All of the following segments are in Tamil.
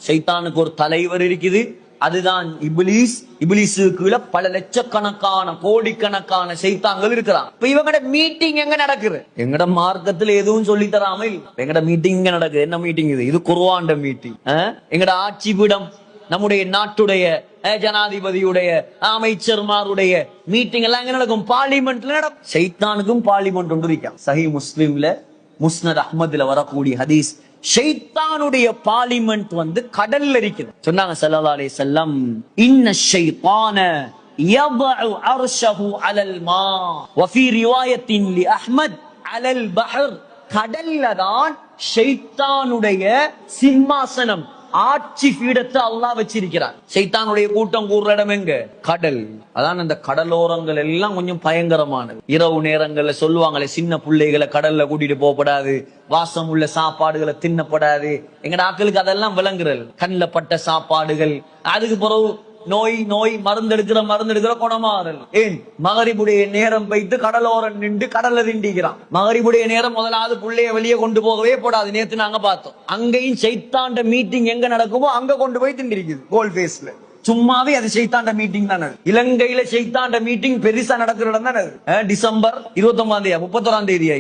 ஷைத்தானுக்கு ஒரு தலைவர் இருக்குது, அதுதான் இப்லீஸ். இப்லீஸுக்கு கீழே பல லட்சக்கணக்கான கோடிக்கணக்கான ஷைத்தான்கள் இருக்கிறான். இப்ப இவங்கட மீட்டிங் எங்க நடக்குது? எங்கட மார்க்கத்துல எதுவும் சொல்லி தராம இல்ல. எங்கட மீட்டிங் எங்க நடக்குது? என்ன மீட்டிங் இது? இது குர்ஆன் மீட்டிங். எங்கட ஆட்சி பீடம், நம்முடைய நாட்டுடைய ஜனாதிபதியுடைய அமைச்சர்மாருடைய மீட்டிங் எல்லாம் எங்க நடக்கும்? பார்லிமெண்ட்ல நடக்கும். ஷைத்தானுக்கும் பார்லிமெண்ட் ஒன்று இருக்கான். சஹீஹ் முஸ்லிம்ல முஸ்னத் அஹ்மதுல வரக்கூடிய ஹதீஸ், ஷைத்தானுடைய பார்லிமெண்ட் கடல்ல இருக்குது. சொன்னாங்க ஸல்லல்லாஹு அலைஹி வஸல்லம், இன்ன ஷைத்தான யضع عرشه على الماء وفي روايه لاحمد على البحر. கடல்ல தான் ஷைத்தானுடைய சிம்மாசனம், ஆட்சி பீடத்தை அல்லாஹ் வச்சிருக்கிறார். ஷைத்தானுடைய கூட்டம் கூடுற இடம் எங்க? கடல். அதான் அந்த கடலோரங்கள் எல்லாம் கொஞ்சம் பயங்கரமானது. இரவு நேரங்கள்ல சொல்லுவாங்களே, சின்ன பிள்ளைகளை கடல்ல கூட்டிட்டு போகப்படாது, வாசம் உள்ள சாப்பாடுகளை தின்னப்படாது. எங்கட ஆக்களுக்கு அதெல்லாம் விளங்குறல். கண்ணுல பட்ட சாப்பாடுகள், அதுக்கு பிறகு நோய் நோய் மருந்தெடுக்கிற குணமாறல். ஏன்? மகரிபுடைய நேரம் வைத்து கடலோரம் நின்று கடல்ல திண்டிக்கிறான். மகரிபுடைய நேரம் முதலாவது புள்ளைய வெளியே கொண்டு போகவே போடாது. நேத்து நாங்க பார்த்தோம், அங்கேயும் சைத்தாண்ட மீட்டிங் எங்க நடக்குமோ அங்க கொண்டு போய் திண்டிருக்குது. கோல் பேஸ்ல சும்மாவே அது சைத்தாண்ட மீட்டிங் தானே. இலங்கையில சைத்தாண்ட மீட்டிங் பெருசா நடக்கிற இடம் தானே. டிசம்பர் 29 31 தேதி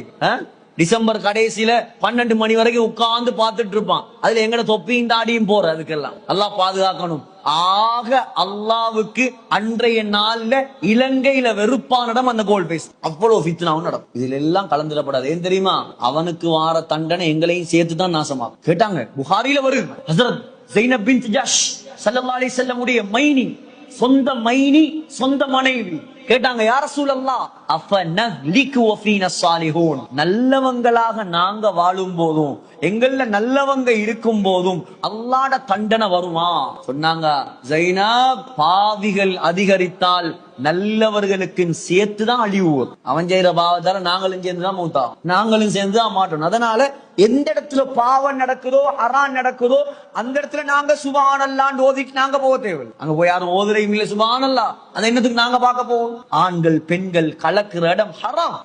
டிசம்பர் கடைசியில 12 மணி வரைக்கும் உட்கார்ந்து பார்த்துட்டு இருப்பான். அதுல எங்கட தொப்பியும் தாடியும் போற, அதுக்கெல்லாம் அல்லாஹ் பாதுகாக்கணும். ஆக அல்லாவுக்கு அன்றைய நாள்ல இலங்கையில வெறுப்பான இடம் அந்த கோல் பேஸ். அவ்வளவு ஃபித்னாவும் நடக்கும். இதுல எல்லாம் கலந்துடப்படாது. ஏன் தெரியுமா? அவனுக்கு வார தண்டனை எங்களையும் சேர்த்துதான் நாசமாகும். கேட்டாங்க, புகாரில வருது, ஹஸரத் ஸைனப் பின்த் ஜஹ்ஷ் ஸல்லல்லாஹு அலைஹி வஸல்லம் உடைய மைனி, சொந்த மைனி, சொந்த மனைவி கேட்டாங்க, யா ரசூலல்லாஹ் அஃபனஹ்லிகு வஃபீனா ஸாலிஹூன். நல்லவங்களாக நாங்க வாழும் போதும், எங்கள்ல நல்லவங்க இருக்கும் போதும் அல்லாஹ்ட தண்டனை வருமா? சொன்னாங்க, ஸைனப், பாவிகள் அதிகரித்தால் நல்லவர்களுக்கு சேர்த்துதான் அழிவு. அவன் செய்யற பாவத்தால நாங்களும் சேர்ந்துதான் மூத்தா, நாங்களும் சேர்ந்துதான் மாட்டோம். அதனால எந்த இடத்துல பாவம் நடக்குதோ, ஹராம் நடக்குதோ, அந்த இடத்துல நாங்க சுப்ஹானல்லாஹ் ஓதிட்டு நாங்க போக தேவை. அங்க போய் யாரும் ஓதுறையும் இல்ல சுப்ஹானல்லாஹ், அதை என்னத்துக்கு நாங்க பார்க்க போவோம்? ஆண்கள் பெண்கள் கலக்கிற இடம் ஹராம்.